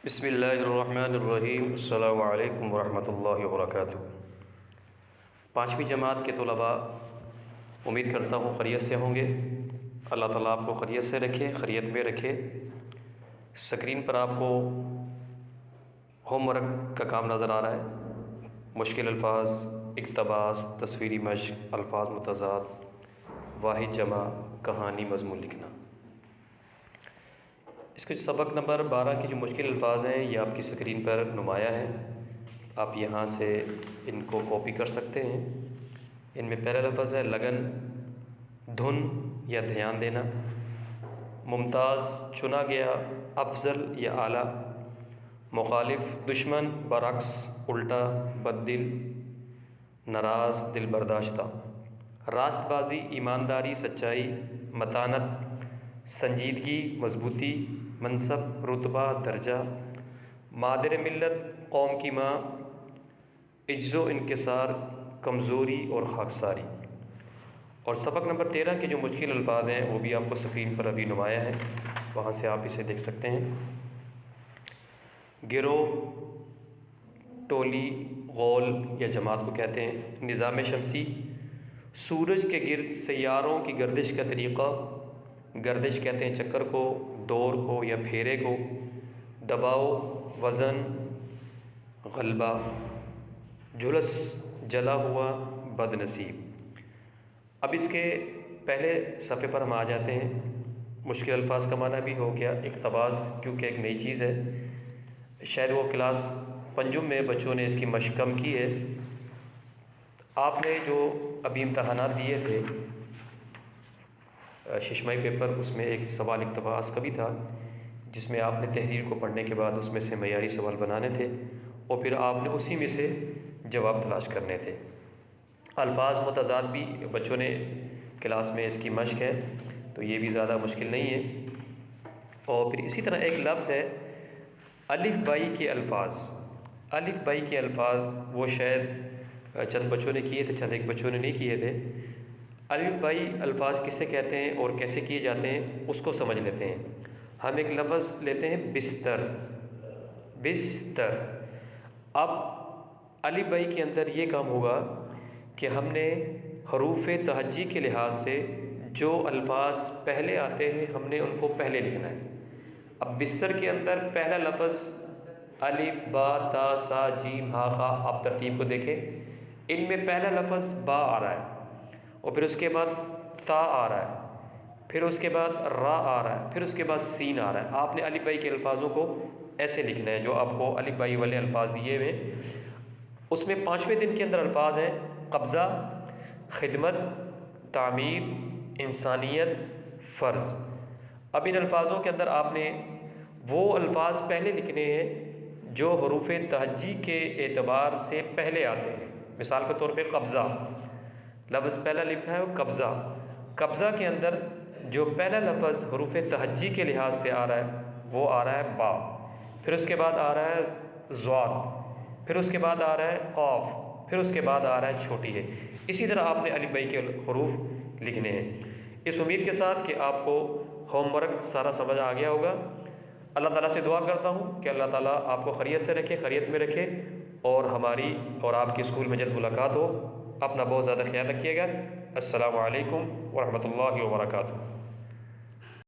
بسم اللہ الرحمن الرحیم، السلام علیکم ورحمۃ اللہ وبرکاتہ۔ پانچویں جماعت کے طلباء، امید کرتا ہوں خیریت سے ہوں گے۔ اللہ تعالیٰ آپ کو خیریت سے رکھے، خیریت میں رکھے۔ اسکرین پر آپ کو ہوم ورک کا کام نظر آ رہا ہے۔ مشکل الفاظ، اقتباس، تصویری مشق، الفاظ متضاد، واحد جمع، کہانی، مضمون لکھنا۔ اس کے سبق نمبر 12 کے جو مشکل الفاظ ہیں یہ آپ کی اسکرین پر نمایاں ہیں۔ آپ یہاں سے ان کو کاپی کر سکتے ہیں۔ ان میں پہلا لفظ ہے لگن، دھن یا دھیان دینا، ممتاز، چنا گیا، افضل یا اعلیٰ، مخالف، دشمن، برعکس، الٹا، بددل، ناراض، دل برداشتہ، راست بازی، ایمانداری، سچائی، متانت، سنجیدگی، مضبوطی، منصب، رتبہ، درجہ، مادر ملت، قوم کی ماں، عجز و انکسار، کمزوری اور خاکساری۔ اور سبق نمبر 13 کے جو مشکل الفاظ ہیں وہ بھی آپ کو اسکرین پر ابھی نمایاں ہیں، وہاں سے آپ اسے دیکھ سکتے ہیں۔ گروہ، ٹولی، غول یا جماعت کو کہتے ہیں۔ نظام شمسی، سورج کے گرد سیاروں کی گردش کا طریقہ، گردش کہتے ہیں چکر کو، دور کو یا پھیرے کو۔ دباؤ، وزن، غلبہ، جھلس، جلا ہوا، بد نصیب۔ اب اس کے پہلے صفحے پر ہم آ جاتے ہیں۔ مشکل الفاظ کا معنی بھی ہو گیا، اقتباس کیونکہ ایک نئی چیز ہے، شاید وہ کلاس پنجم میں بچوں نے اس کی مشق کم کی ہے۔ آپ نے جو ابھی امتحانات دیے تھے ششمائی پیپر، اس میں ایک سوال اقتباس کا بھی تھا، جس میں آپ نے تحریر کو پڑھنے کے بعد اس میں سے معیاری سوال بنانے تھے اور پھر آپ نے اسی میں سے جواب تلاش کرنے تھے۔ الفاظ متضاد بھی بچوں نے کلاس میں اس کی مشق ہے، تو یہ بھی زیادہ مشکل نہیں ہے۔ اور پھر اسی طرح ایک لفظ ہے الف بائی کے الفاظ۔ الف بائی کے الفاظ وہ شاید چند بچوں نے کیے تھے، چند ایک بچوں نے نہیں کیے تھے۔ الف بائی الفاظ کسے کہتے ہیں اور کیسے کیے جاتے ہیں اس کو سمجھ لیتے ہیں۔ ہم ایک لفظ لیتے ہیں بستر، بستر۔ اب الف بائی کے اندر یہ کام ہوگا کہ ہم نے حروف تہجی کے لحاظ سے جو الفاظ پہلے آتے ہیں ہم نے ان کو پہلے لکھنا ہے۔ اب بستر کے اندر پہلا لفظ الف، با، تا، سا، جیم، ہا، خا، آپ ترتیب کو دیکھیں، ان میں پہلا لفظ با آ رہا ہے اور پھر اس کے بعد تا آ رہا ہے، پھر اس کے بعد را آ رہا ہے، پھر اس کے بعد سین آ رہا ہے۔ آپ نے الف بائی کے الفاظوں کو ایسے لکھنا ہے جو آپ کو الف بائی والے الفاظ دیے ہوئے ہیں۔ اس میں 5ویں دن کے اندر الفاظ ہیں قبضہ، خدمت، تعمیر، انسانیت، فرض۔ اب ان الفاظوں کے اندر آپ نے وہ الفاظ پہلے لکھنے ہیں جو حروف تہجی کے اعتبار سے پہلے آتے ہیں۔ مثال کے طور پہ قبضہ، لفظ پہلا لکھا ہے وہ قبضہ۔ قبضہ کے اندر جو پہلا لفظ حروف تہجی کے لحاظ سے آ رہا ہے وہ آ رہا ہے با، پھر اس کے بعد آ رہا ہے ضاد، پھر اس کے بعد آ رہا ہے قاف، پھر اس کے بعد آ رہا ہے چھوٹی ہے۔ اسی طرح آپ نے الف بائی کے حروف لکھنے ہیں۔ اس امید کے ساتھ کہ آپ کو ہوم ورک سارا سمجھ آ گیا ہوگا۔ اللہ تعالیٰ سے دعا کرتا ہوں کہ اللہ تعالیٰ آپ کو خیریت سے رکھے، خیریت میں رکھے، اور ہماری اور آپ کے اسکول میں جلد ملاقات ہو۔ اپنا بہت زیادہ خیال رکھیے گا۔ السلام علیکم ورحمۃ اللہ وبرکاتہ۔